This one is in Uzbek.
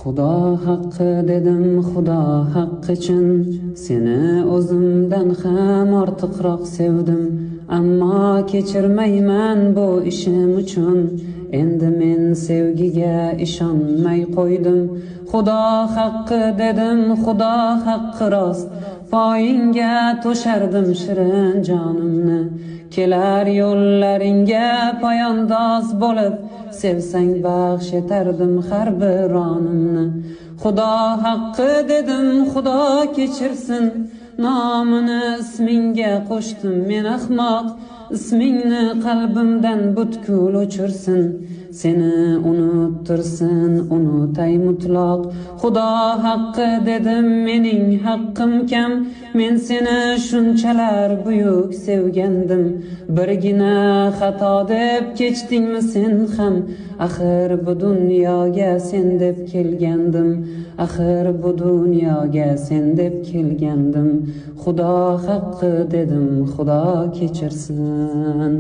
Xudo haqqi dedim, Xudo haqqi için seni o'zimdan ham ortiqroq sevdim. Ammo kechirmayman bu ishim uchun. Endi men sevgiga ishonmay qo'ydim. Xudo haqqi dedim, Xudo haqqi rost. Poyingga to'shardim shirin jonimni. Kelar yo'llaringga poyandoz bo'lib, sevsang baxsh etardim har bir onimni. Xudo haqqi dedim, Xudo kechirsin. Nomini ismingga qo'shdim men ahmoq. Ismingni qalbimdan butkul o'chirsin. Seni unuttirsin, unutay mutlaq. Xudo haqqi dedim, mening haqqim kam. Men seni shunchalar buyuk sevgandim. Birgina xato deb kechdingmi sen ham? Axir bu dunyoga sen deb kelgandim. Axir bu dunyoga sen deb kelgandim. Xudo haqqi dedim, Xudo kechirsin.